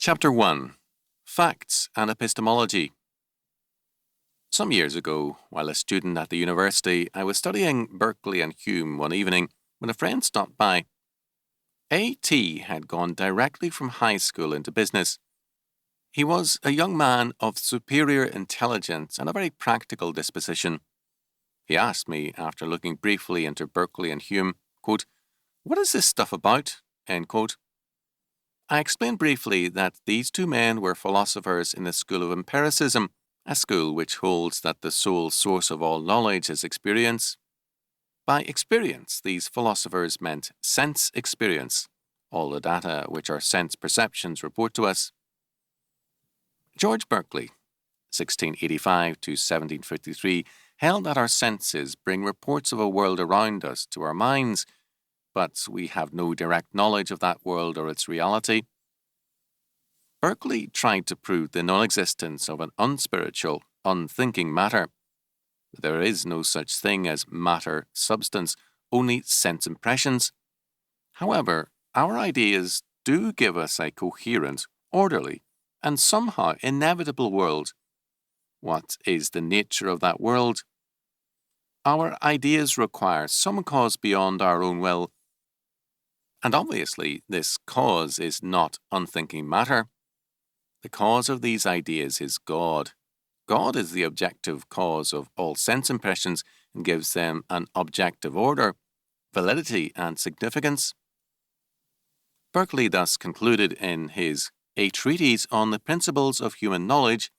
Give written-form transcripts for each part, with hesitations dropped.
Chapter 1. Facts and Epistemology. Some years ago, while a student at the university, I was studying Berkeley and Hume one evening when a friend stopped by. A.T. had gone directly from high school into business. He was a young man of superior intelligence and a very practical disposition. He asked me, after looking briefly into Berkeley and Hume, quote, "What is this stuff about?" End quote. I explained briefly that these two men were philosophers in the school of empiricism, a school which holds that the sole source of all knowledge is experience. By experience, these philosophers meant sense experience, all the data which our sense perceptions report to us. George Berkeley, 1685 to 1753, held that our senses bring reports of a world around us to our minds, but we have no direct knowledge of that world or its reality. Berkeley tried to prove the non-existence of an unspiritual, unthinking matter. There is no such thing as matter, substance, only sense impressions. However, our ideas do give us a coherent, orderly, and somehow inevitable world. What is the nature of that world? Our ideas require some cause beyond our own will, and obviously this cause is not unthinking matter. The cause of these ideas is God. God is the objective cause of all sense impressions and gives them an objective order, validity, and significance. Berkeley thus concluded in his A Treatise on the Principles of Human Knowledge,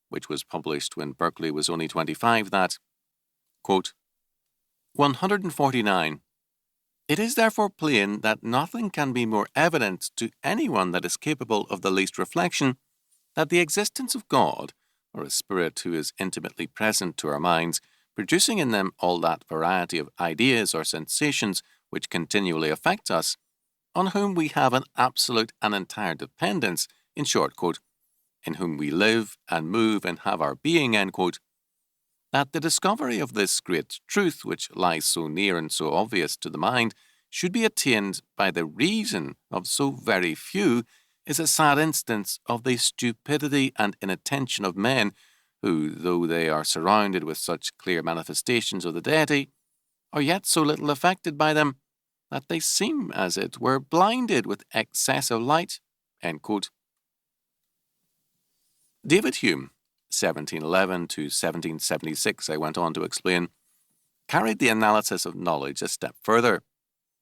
which was published when Berkeley was only 25, that, quote, 149. It is therefore plain that nothing can be more evident to anyone that is capable of the least reflection that the existence of God, or a spirit who is intimately present to our minds, producing in them all that variety of ideas or sensations which continually affect us, on whom we have an absolute and entire dependence, in short, quote, in whom we live and move and have our being, end quote, that the discovery of this great truth, which lies so near and so obvious to the mind, should be attained by the reason of so very few, is a sad instance of the stupidity and inattention of men who, though they are surrounded with such clear manifestations of the deity, are yet so little affected by them that they seem, as it were, blinded with excessive light. End quote. David Hume, 1711 to 1776, I went on to explain, carried the analysis of knowledge a step further.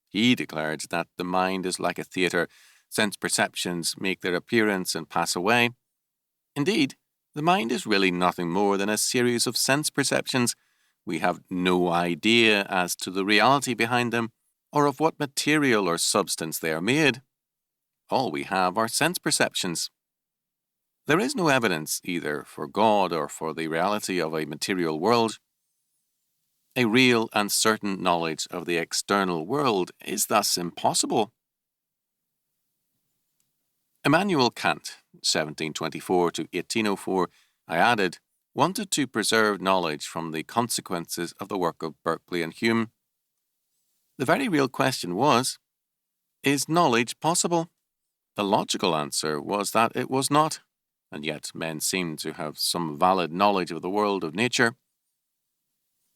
He declared that the mind is like a theatre. Sense perceptions make their appearance and pass away. Indeed, the mind is really nothing more than a series of sense perceptions. We have no idea as to the reality behind them, or of what material or substance they are made. All we have are sense perceptions. There is no evidence either for God or for the reality of a material world. A real and certain knowledge of the external world is thus impossible. Immanuel Kant, 1724 to 1804, I added, wanted to preserve knowledge from the consequences of the work of Berkeley and Hume. The very real question was, is knowledge possible? The logical answer was that it was not. And yet men seem to have some valid knowledge of the world of nature.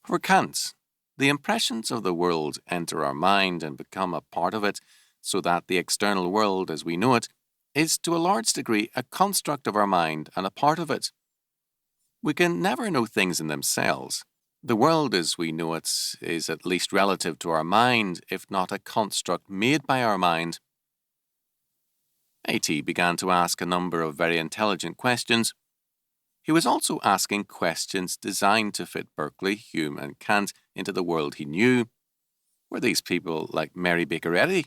For Kant, the impressions of the world enter our mind and become a part of it, so that the external world as we know it is to a large degree a construct of our mind and a part of it. We can never know things in themselves. The world as we know it is at least relative to our mind, if not a construct made by our mind. A.T. began to ask a number of very intelligent questions. He was also asking questions designed to fit Berkeley, Hume, and Kant into the world he knew. Were these people like Mary Baker Eddy?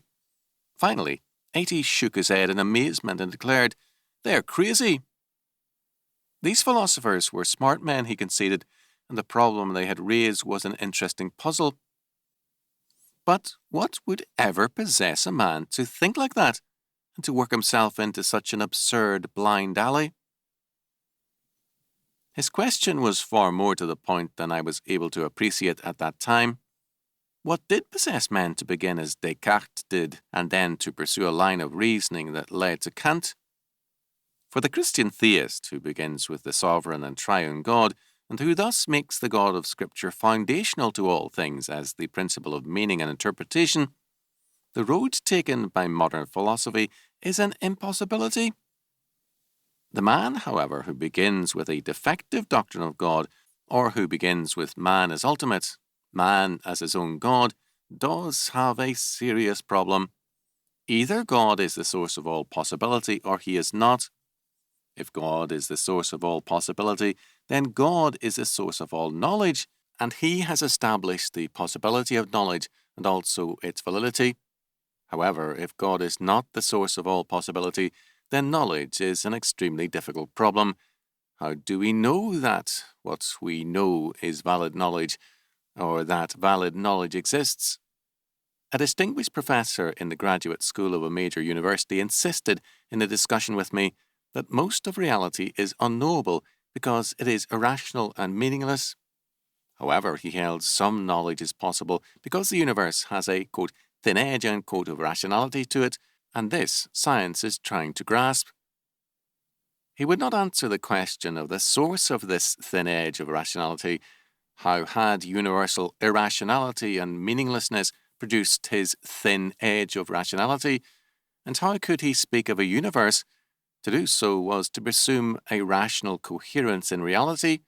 Finally, A.T. shook his head in amazement and declared, "They're crazy." These philosophers were smart men, he conceded, and the problem they had raised was an interesting puzzle. But what would ever possess a man to think like that, and to work himself into such an absurd blind alley? His question was far more to the point than I was able to appreciate at that time. What did possess men to begin as Descartes did, and then to pursue a line of reasoning that led to Kant? For the Christian theist who begins with the sovereign and triune God, and who thus makes the God of Scripture foundational to all things as the principle of meaning and interpretation, the road taken by modern philosophy is an impossibility. The man, however, who begins with a defective doctrine of God, or who begins with man as ultimate, man as his own God, does have a serious problem. Either God is the source of all possibility, or he is not. If God is the source of all possibility, then God is the source of all knowledge, and he has established the possibility of knowledge and also its validity. However, if God is not the source of all possibility, then knowledge is an extremely difficult problem. How do we know that what we know is valid knowledge, or that valid knowledge exists? A distinguished professor in the graduate school of a major university insisted in a discussion with me that most of reality is unknowable because it is irrational and meaningless. However, he held some knowledge is possible because the universe has a, quote, thin edge, unquote, of rationality to it, and this science is trying to grasp. He would not answer the question of the source of this thin edge of rationality. How had universal irrationality and meaninglessness produced his thin edge of rationality? And how could he speak of a universe? To do so was to presume a rational coherence in reality.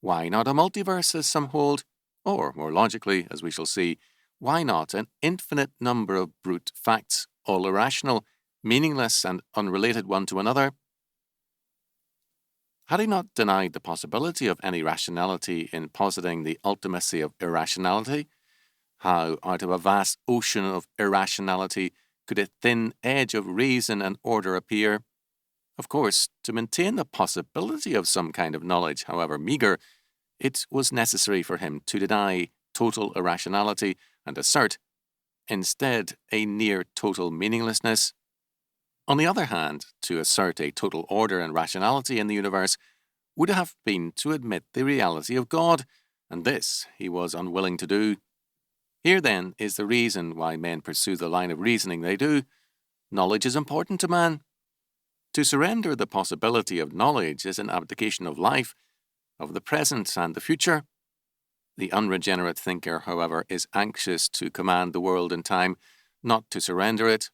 Why not a multiverse, as some hold? Or, more logically, as we shall see, why not an infinite number of brute facts, all irrational, meaningless, and unrelated one to another? Had he not denied the possibility of any rationality in positing the ultimacy of irrationality? How, out of a vast ocean of irrationality, could a thin edge of reason and order appear? Of course, to maintain the possibility of some kind of knowledge, however meagre, it was necessary for him to deny total irrationality and assert, instead, a near total meaninglessness. On the other hand, to assert a total order and rationality in the universe would have been to admit the reality of God, and this he was unwilling to do. Here, then, is the reason why men pursue the line of reasoning they do. Knowledge is important to man. To surrender the possibility of knowledge is an abdication of life, of the present and the future. The unregenerate thinker, however, is anxious to command the world and time, not to surrender it.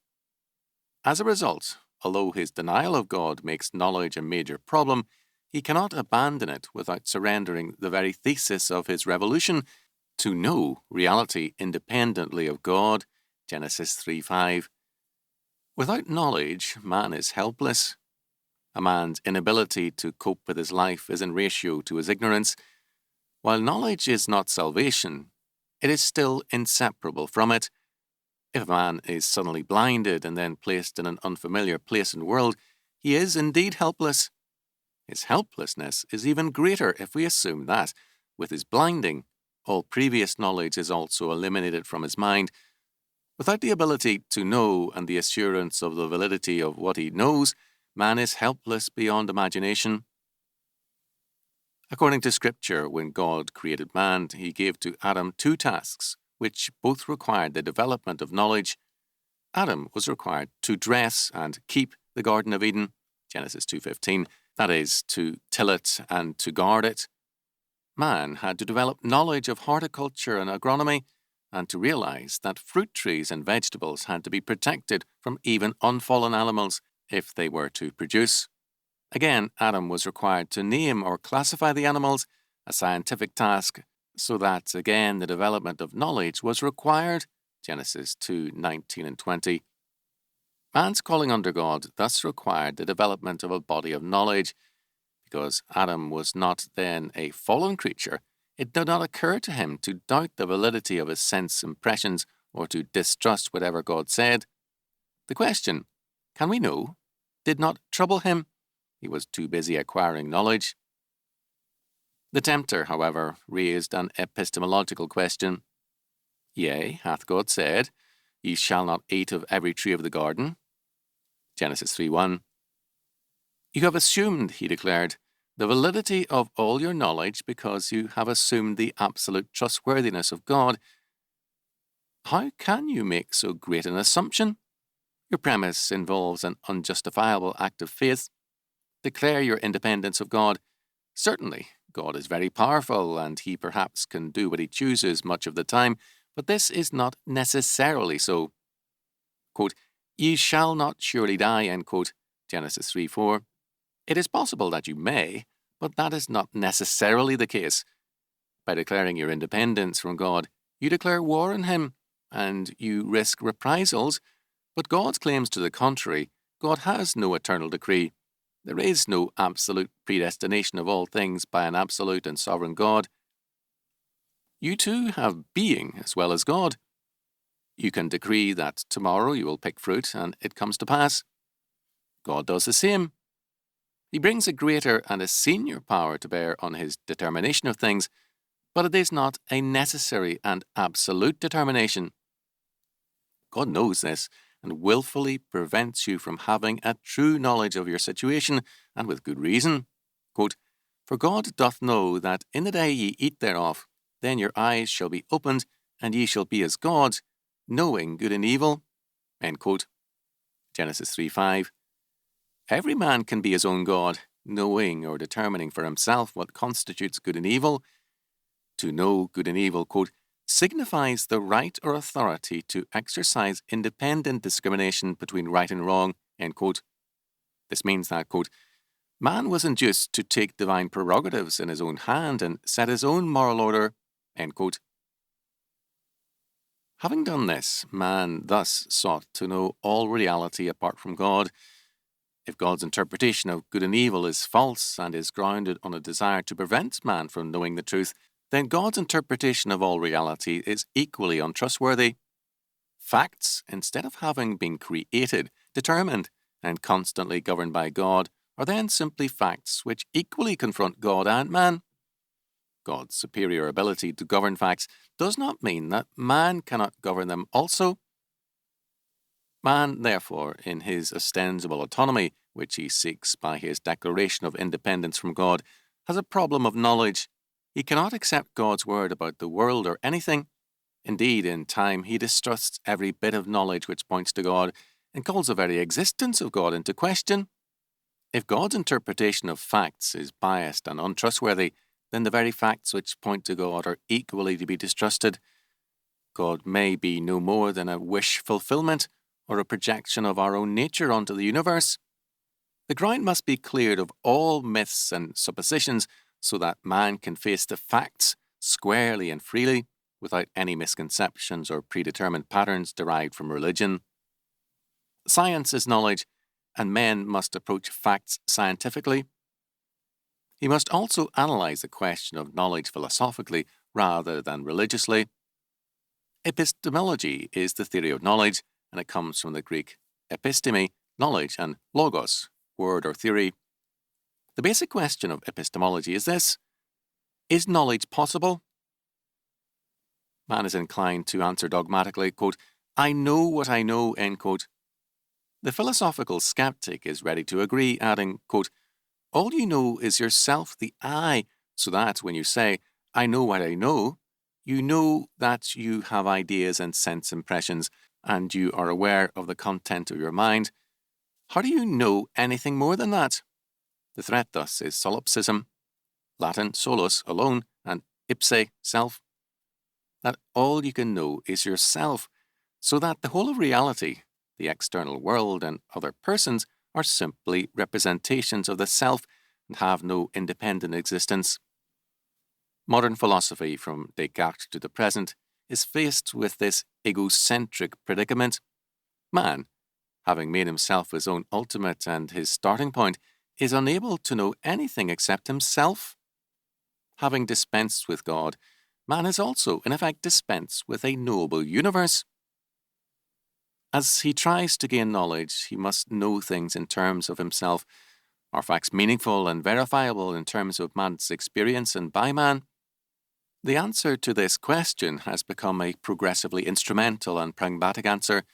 As a result, although his denial of God makes knowledge a major problem, he cannot abandon it without surrendering the very thesis of his revolution, to know reality independently of God, Genesis 3:5. Without knowledge, man is helpless. A man's inability to cope with his life is in ratio to his ignorance. While knowledge is not salvation, it is still inseparable from it. If a man is suddenly blinded and then placed in an unfamiliar place and world, he is indeed helpless. His helplessness is even greater if we assume that, with his blinding, all previous knowledge is also eliminated from his mind. Without the ability to know and the assurance of the validity of what he knows, man is helpless beyond imagination. According to Scripture, when God created man, he gave to Adam two tasks, which both required the development of knowledge. Adam was required to dress and keep the Garden of Eden, Genesis 2:15, that is, to till it and to guard it. Man had to develop knowledge of horticulture and agronomy, and to realize that fruit trees and vegetables had to be protected from even unfallen animals if they were to produce. Again, Adam was required to name or classify the animals, a scientific task, so that, again, the development of knowledge was required, Genesis 2:19 and 20. Man's calling under God thus required the development of a body of knowledge. Because Adam was not then a fallen creature, it did not occur to him to doubt the validity of his sense impressions or to distrust whatever God said. The question, can we know, did not trouble him. He was too busy acquiring knowledge. The tempter, however, raised an epistemological question. Yea, hath God said, Ye shall not eat of every tree of the garden? Genesis 3:1. You have assumed, he declared, the validity of all your knowledge because you have assumed the absolute trustworthiness of God. How can you make so great an assumption? Your premise involves an unjustifiable act of faith. declare your independence of God. Certainly, God is very powerful and he perhaps can do what he chooses much of the time, but this is not necessarily so. Quote, "Ye shall not surely die," end quote, Genesis 3:4. It is possible that you may, but that is not necessarily the case. By declaring your independence from God, you declare war on him, and you risk reprisals, but God's claims to the contrary. God has no eternal decree. There is no absolute predestination of all things by an absolute and sovereign God. You too have being as well as God. You can decree that tomorrow you will pick fruit, and it comes to pass. God does the same. He brings a greater and a senior power to bear on his determination of things, but it is not a necessary and absolute determination. God knows this and willfully prevents you from having a true knowledge of your situation, and with good reason. Quote, "For God doth know that in the day ye eat thereof, then your eyes shall be opened, and ye shall be as gods, knowing good and evil." End quote. Genesis 3:5. Every man can be his own God, knowing or determining for himself what constitutes good and evil. To know good and evil, quote, "signifies the right or authority to exercise independent discrimination between right and wrong," end quote. This means that, quote, "man was induced to take divine prerogatives in his own hand and set his own moral order," end quote. Having done this, man thus sought to know all reality apart from God. If God's interpretation of good and evil is false and is grounded on a desire to prevent man from knowing the truth, then God's interpretation of all reality is equally untrustworthy. Facts, instead of having been created, determined, and constantly governed by God, are then simply facts which equally confront God and man. God's superior ability to govern facts does not mean that man cannot govern them also. Man, therefore, in his ostensible autonomy, which he seeks by his declaration of independence from God, has a problem of knowledge. He cannot accept God's word about the world or anything. Indeed, in time, he distrusts every bit of knowledge which points to God and calls the very existence of God into question. If God's interpretation of facts is biased and untrustworthy, then the very facts which point to God are equally to be distrusted. God may be no more than a wish fulfillment or a projection of our own nature onto the universe. The ground must be cleared of all myths and suppositions so that man can face the facts squarely and freely without any misconceptions or predetermined patterns derived from religion. Science is knowledge, and men must approach facts scientifically. He must also analyze the question of knowledge philosophically rather than religiously. Epistemology is the theory of knowledge, and it comes from the Greek episteme, knowledge, and logos, word or theory. The basic question of epistemology is this: is knowledge possible? Man is inclined to answer dogmatically, quote, "I know what I know," end quote. The philosophical skeptic is ready to agree, adding, quote, "All you know is yourself, the I, so that when you say, 'I know what I know,' you know that you have ideas and sense impressions, and you are aware of the content of your mind. How do you know anything more than that?" The threat thus is solipsism, Latin solus, alone, and ipse, self. That all you can know is yourself, so that the whole of reality, the external world and other persons, are simply representations of the self and have no independent existence. Modern philosophy, from Descartes to the present, is faced with this egocentric predicament. Man, having made himself his own ultimate and his starting point, is unable to know anything except himself. Having dispensed with God, man has also, in effect, dispensed with a knowable universe. As he tries to gain knowledge, he must know things in terms of himself. Are facts meaningful and verifiable in terms of man's experience and by man? The answer to this question has become a progressively instrumental and pragmatic answer.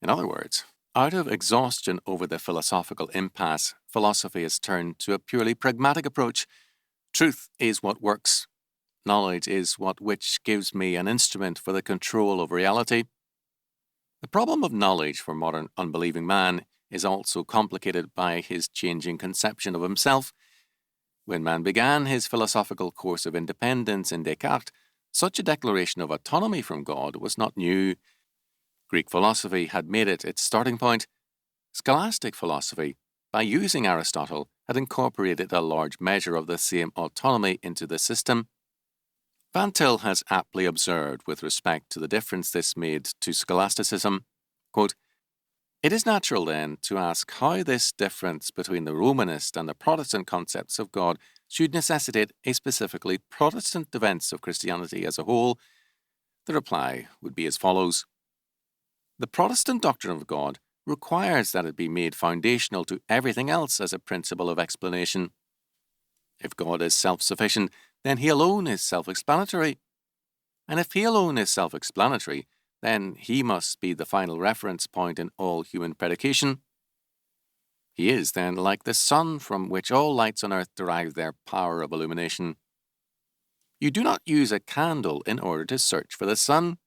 In other words, out of exhaustion over the philosophical impasse, philosophy has turned to a purely pragmatic approach. Truth is what works. Knowledge is what which gives me an instrument for the control of reality. The problem of knowledge for modern unbelieving man is also complicated by his changing conception of himself. When man began his philosophical course of independence in Descartes, such a declaration of autonomy from God was not new. Greek philosophy had made it its starting point. Scholastic philosophy, by using Aristotle, had incorporated a large measure of the same autonomy into the system. Van Til has aptly observed with respect to the difference this made to scholasticism, quote, "It is natural, then, to ask how this difference between the Romanist and the Protestant concepts of God should necessitate a specifically Protestant defense of Christianity as a whole. The reply would be as follows. The Protestant doctrine of God requires that it be made foundational to everything else as a principle of explanation. If God is self-sufficient, then he alone is self-explanatory. And if he alone is self-explanatory, then he must be the final reference point in all human predication. He is then like the sun from which all lights on earth derive their power of illumination. You do not use a candle in order to search for the sun.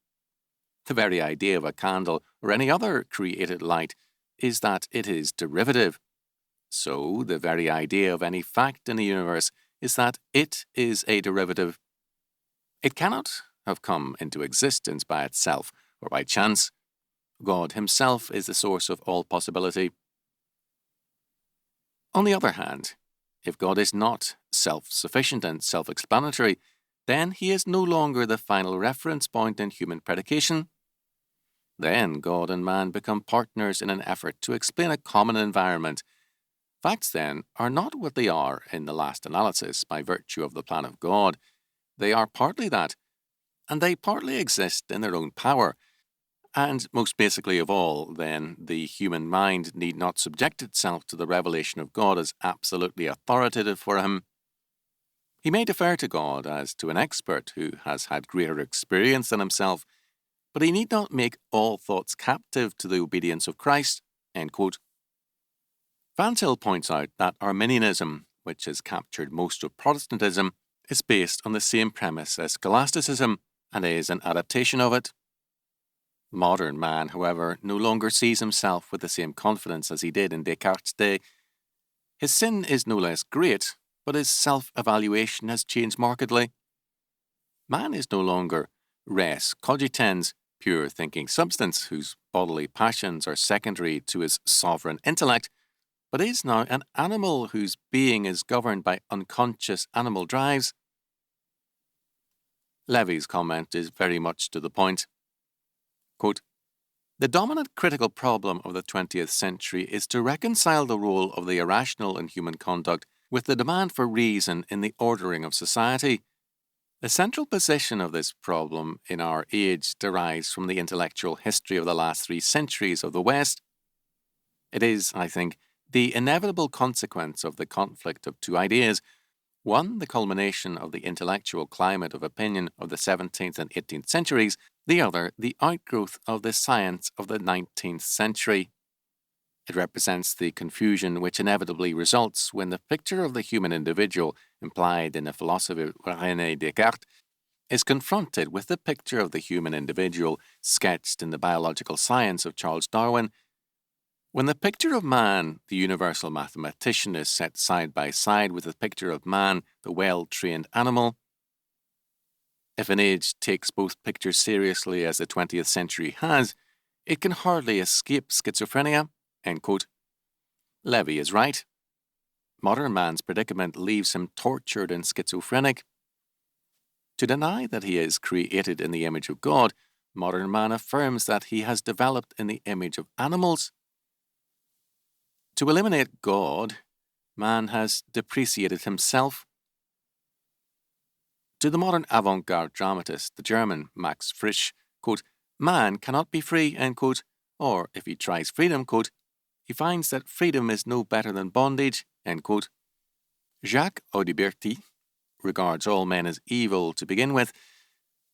The very idea of a candle or any other created light is that it is derivative. So the very idea of any fact in the universe is that it is a derivative. It cannot have come into existence by itself or by chance. God himself is the source of all possibility. On the other hand, if God is not self-sufficient and self-explanatory, then he is no longer the final reference point in human predication. Then God and man become partners in an effort to explain a common environment. Facts, then, are not what they are in the last analysis by virtue of the plan of God. They are partly that, and they partly exist in their own power. And most basically of all, then, the human mind need not subject itself to the revelation of God as absolutely authoritative for him. He may defer to God as to an expert who has had greater experience than himself, but he need not make all thoughts captive to the obedience of Christ." End quote. Van Til points out that Arminianism, which has captured most of Protestantism, is based on the same premise as scholasticism and is an adaptation of it. Modern man, however, no longer sees himself with the same confidence as he did in Descartes' day. His sin is no less great, but his self-evaluation has changed markedly. Man is no longer res cogitans, pure thinking substance whose bodily passions are secondary to his sovereign intellect, but is now an animal whose being is governed by unconscious animal drives. Levy's comment is very much to the point. Quote, "The dominant critical problem of the 20th century is to reconcile the role of the irrational in human conduct with the demand for reason in the ordering of society. The central position of this problem in our age derives from the intellectual history of the last 3 centuries of the West. It is, I think, the inevitable consequence of the conflict of 2 ideas, one the culmination of the intellectual climate of opinion of the 17th and 18th centuries, the other the outgrowth of the science of the 19th century. It represents the confusion which inevitably results when the picture of the human individual implied in the philosophy of René Descartes is confronted with the picture of the human individual sketched in the biological science of Charles Darwin. When the picture of man, the universal mathematician, is set side by side with the picture of man, the well-trained animal, if an age takes both pictures seriously as the 20th century has, it can hardly escape schizophrenia." End quote. Levy is right. Modern man's predicament leaves him tortured and schizophrenic. To deny that he is created in the image of God, modern man affirms that he has developed in the image of animals. To eliminate God, man has depreciated himself. To the modern avant-garde dramatist, the German Max Frisch, quote, "Man cannot be free," end quote, or if he tries freedom, quote, "he finds that freedom is no better than bondage," end quote. Jacques Audiberti regards all men as evil to begin with,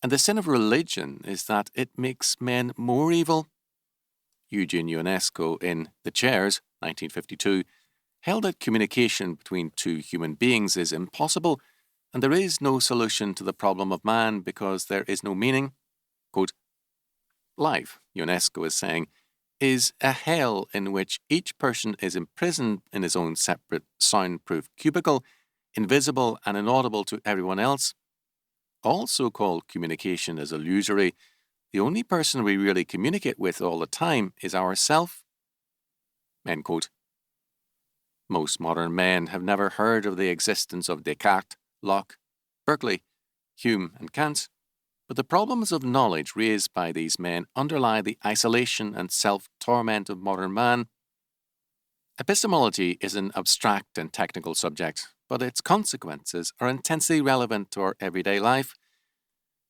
and the sin of religion is that it makes men more evil. Eugene Ionesco in The Chairs, 1952, held that communication between 2 human beings is impossible, and there is no solution to the problem of man because there is no meaning. Quote, "Life," Ionesco is saying, is a hell in which each person is imprisoned in his own separate soundproof cubicle, invisible and inaudible to everyone else. All so-called communication is illusory. The only person we really communicate with all the time is ourself." End quote. Most modern men have never heard of the existence of Descartes, Locke, Berkeley, Hume and Kant, but the problems of knowledge raised by these men underlie the isolation and self-torment of modern man. Epistemology is an abstract and technical subject, but its consequences are intensely relevant to our everyday life.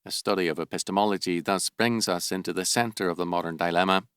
A study of epistemology thus brings us into the center of the modern dilemma.